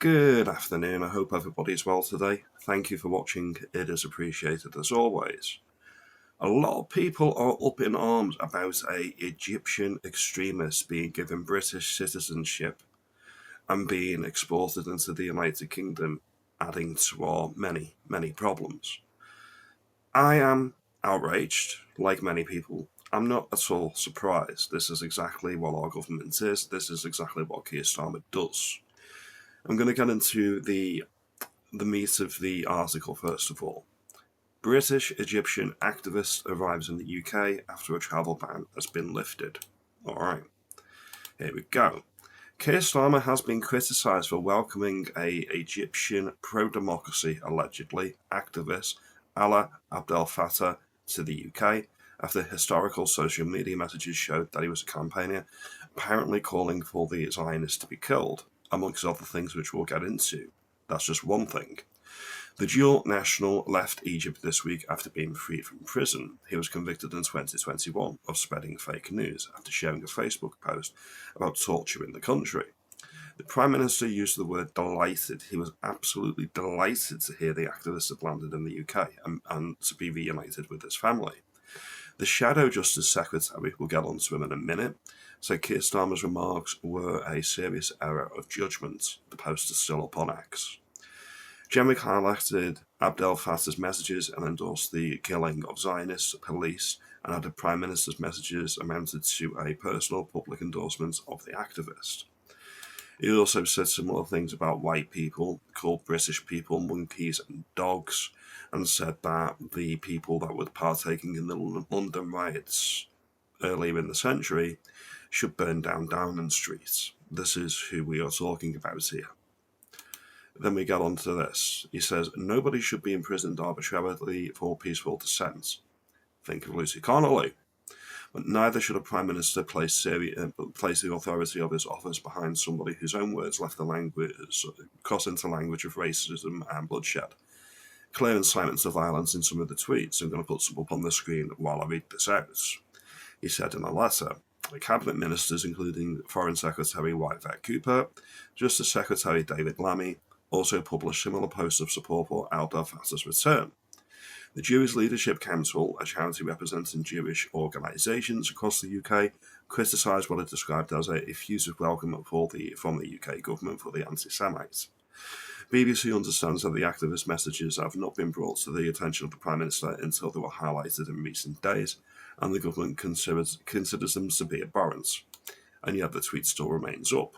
Good afternoon, I hope everybody's well today. Thank you for watching, it is appreciated as always. A lot of people are up in arms about a Egyptian extremist being given British citizenship and being exported into the United Kingdom, adding to our many, many problems. I am outraged, like many people. I'm not at all surprised. This is exactly what our government is. This is exactly what Keir Starmer does. I'm going to get into the meat of the article first of all. British Egyptian activist arrives in the UK after a travel ban has been lifted. Alright, here we go. Keir Starmer has been criticised for welcoming a Egyptian pro-democracy, allegedly, activist Alaa Abd El-Fattah to the UK after historical social media messages showed that he was a campaigner, apparently calling for the Zionists to be killed, amongst other things which we'll get into. That's just one thing. The dual national left Egypt this week after being freed from prison. He was convicted in 2021 of spreading fake news after sharing a Facebook post about torture in the country. The Prime Minister used the word delighted. He was absolutely delighted to hear the activist had landed in the UK and to be reunited with his family. The Shadow Justice Secretary, we'll get on to him in a minute, said Keir Starmer's remarks were a serious error of judgment. The post is still up on X. Jemik highlighted Abd El-Fattah's messages and endorsed the killing of Zionist police and added Prime Minister's messages amounted to a personal public endorsement of the activist. He also said similar things about white people, called British people monkeys and dogs, and said that the people that were partaking in the London riots earlier in the century should burn down Downing Street. This is who we are talking about here. Then we get on to this. He says, nobody should be imprisoned arbitrarily for peaceful dissent. Think of Lucy Connolly. But neither should a Prime Minister place the authority of his office behind somebody whose own words left the language, cross into language of racism and bloodshed. Clear incitements of violence in some of the tweets. I'm going to put some up on the screen while I read this out. He said in a letter, Cabinet Ministers, including Foreign Secretary Whitevett Cooper, Justice Secretary David Lammy, also published similar posts of support for Abd El-Fattah's return. The Jewish Leadership Council, a charity representing Jewish organisations across the UK, criticised what it described as a effusive welcome from the UK government for the anti-Semites. BBC understands that the activist messages have not been brought to the attention of the Prime Minister until they were highlighted in recent days, and the government considers them to be abhorrent. And yet the tweet still remains up.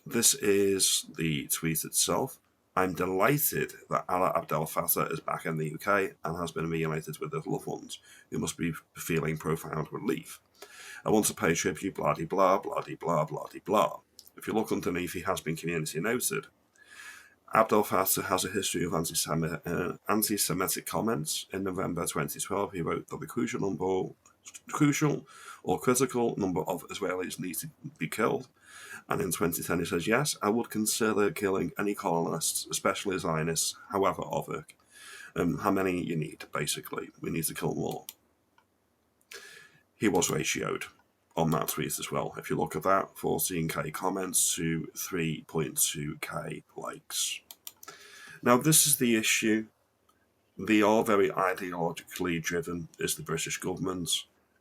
This is the tweet itself. I'm delighted that Alaa Abd El-Fattah is back in the UK and has been reunited with his loved ones, who must be feeling profound relief. I want to pay tribute, blah-de-blah, blah-de-blah, blah-de-blah. If you look underneath, he has been community noted. Abd El-Fattah has a history of anti-Semitic comments. In November 2012, he wrote that the crucial or critical number of Israelis need to be killed. And in 2010 he says, yes, I would consider killing any colonists, especially Zionists, however of it. How many you need, basically. We need to kill more. He was ratioed on that tweet as well. If you look at that, 14k comments to 3.2k likes. Now this is the issue. They are very ideologically driven, is the British government.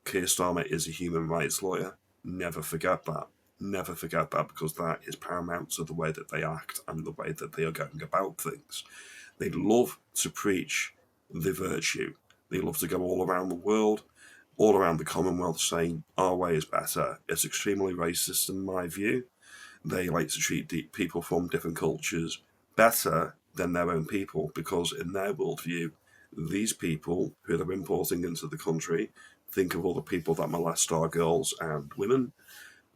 Keir Starmer is a human rights lawyer. Never forget that. Never forget that, because that is paramount to the way that they act and the way that they are going about things. They love to preach the virtue. They love to go all around the world, all around the Commonwealth, saying our way is better. It's extremely racist in my view. They like to treat people from different cultures better than their own people, because in their worldview, these people who they're importing into the country, think of all the people that molest our girls and women,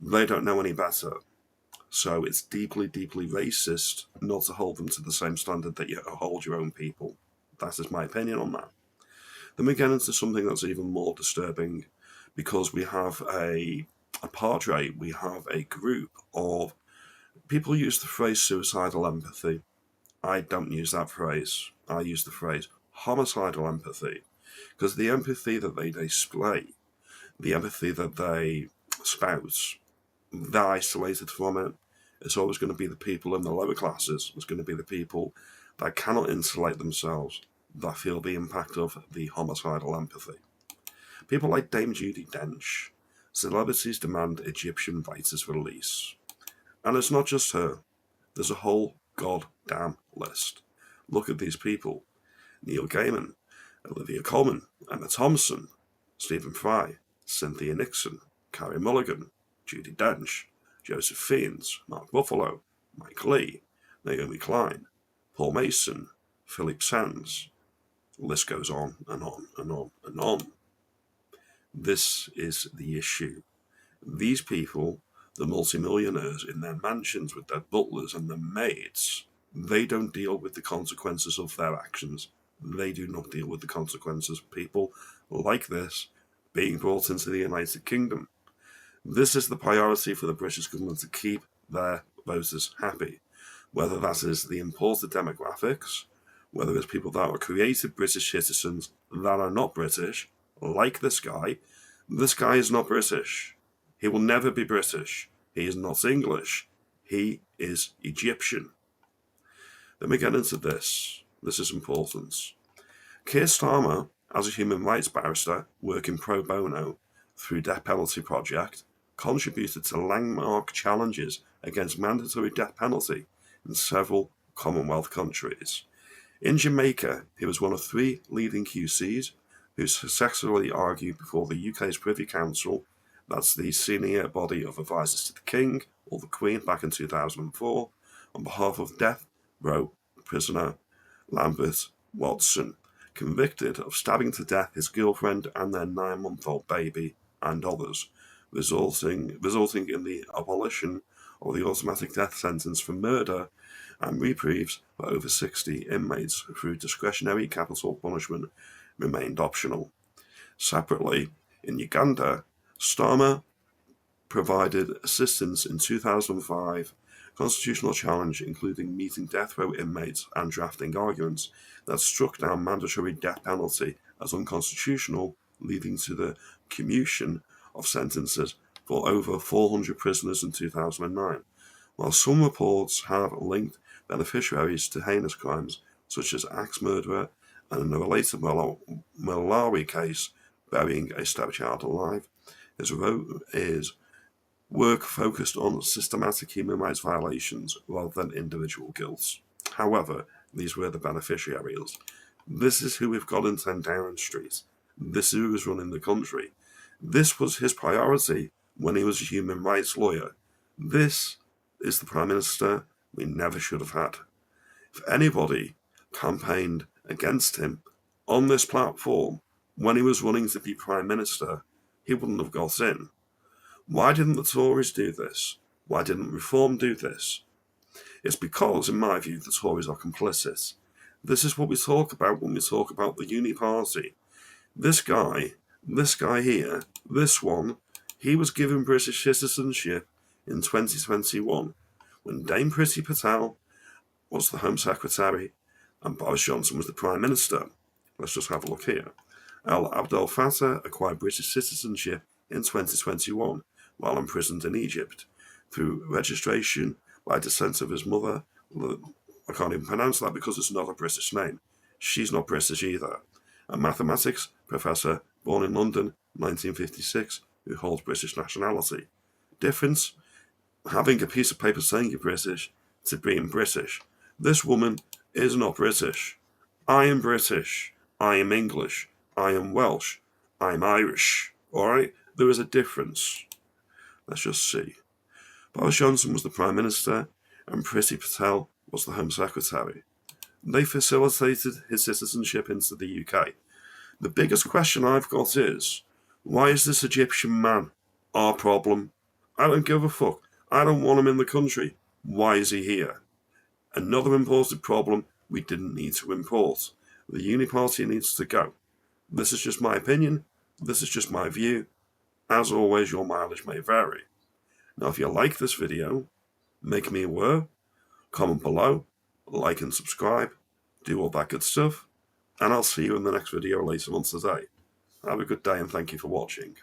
they don't know any better. So it's deeply, deeply racist not to hold them to the same standard that you hold your own people. That is my opinion on that. Then we get into something that's even more disturbing, because we have a padre, we have a group of people who use the phrase suicidal empathy. I don't use that phrase. I use the phrase homicidal empathy, because the empathy that they display, the empathy that they spout, they're isolated from it. It's always going to be the people in the lower classes. It's going to be the people that cannot insulate themselves, that feel the impact of the homicidal empathy. People like Dame Judi Dench. Celebrities demand Egyptian writers' release. And it's not just her. There's a whole goddamn list. Look at these people. Neil Gaiman, Olivia Colman, Emma Thompson, Stephen Fry, Cynthia Nixon, Carey Mulligan, Judi Dench, Joseph Fiennes, Mark Ruffalo, Mike Lee, Naomi Klein, Paul Mason, Philip Sands. The list goes on and on and on and on. This is the issue. These people, the multimillionaires in their mansions with their butlers and their maids, they don't deal with the consequences of their actions. They do not deal with the consequences of people like this being brought into the United Kingdom. This is the priority for the British government, to keep their voters happy. Whether that is the imported demographics, whether it's people that are created British citizens that are not British, like this guy. This guy is not British. He will never be British. He is not English. He is Egyptian. Then we get into this. This is important. Keir Starmer, as a human rights barrister working pro bono through Death Penalty Project, contributed to landmark challenges against mandatory death penalty in several Commonwealth countries. In Jamaica, he was one of 3 leading QCs who successfully argued before the UK's Privy Council, that's the senior body of advisors to the King or the Queen, back in 2004, on behalf of death row prisoner Lambert Watson, convicted of stabbing to death his girlfriend and their 9-month-old baby and others, resulting in the abolition of the automatic death sentence for murder and reprieves for over 60 inmates through discretionary capital punishment remained optional. Separately, in Uganda, Starmer provided assistance in 2005 constitutional challenge, including meeting death row inmates and drafting arguments that struck down mandatory death penalty as unconstitutional, leading to the commutation of sentences for over 400 prisoners in 2009. While some reports have linked beneficiaries to heinous crimes, such as axe murderer and in a related Malawi case burying a stepchild alive, his work focused on systematic human rights violations rather than individual guilt. However, these were the beneficiaries. This is who we've got in 10 Downing Street. This is who is running the country. This was his priority when he was a human rights lawyer. This is the Prime Minister we never should have had. If anybody campaigned against him on this platform when he was running to be Prime Minister, he wouldn't have got in. Why didn't the Tories do this? Why didn't Reform do this? It's because, in my view, the Tories are complicit. This is what we talk about when we talk about the Uni Party. This guy here, this one, he was given British citizenship in 2021 when Dame Priti Patel was the Home Secretary and Boris Johnson was the Prime Minister. Let's just have a look here. Alaa Abd El-Fattah acquired British citizenship in 2021 while imprisoned in Egypt through registration by descent of his mother. I can't even pronounce that because it's not a British name. She's not British either. A mathematics professor born in London, 1956, who holds British nationality. Difference? Having a piece of paper saying you're British to being British. This woman is not British. I am British. I am English. I am Welsh. I'm Irish. Alright? There is a difference. Let's just see. Boris Johnson was the Prime Minister and Priti Patel was the Home Secretary. They facilitated his citizenship into the UK. The biggest question I've got is, why is this Egyptian man our problem? I don't give a fuck. I don't want him in the country. Why is he here? Another imported problem we didn't need to import. The Uni Party needs to go. This is just my opinion. This is just my view. As always, your mileage may vary. Now, if you like this video, make me aware, comment below, like and subscribe, do all that good stuff, and I'll see you in the next video later on today. Have a good day and thank you for watching.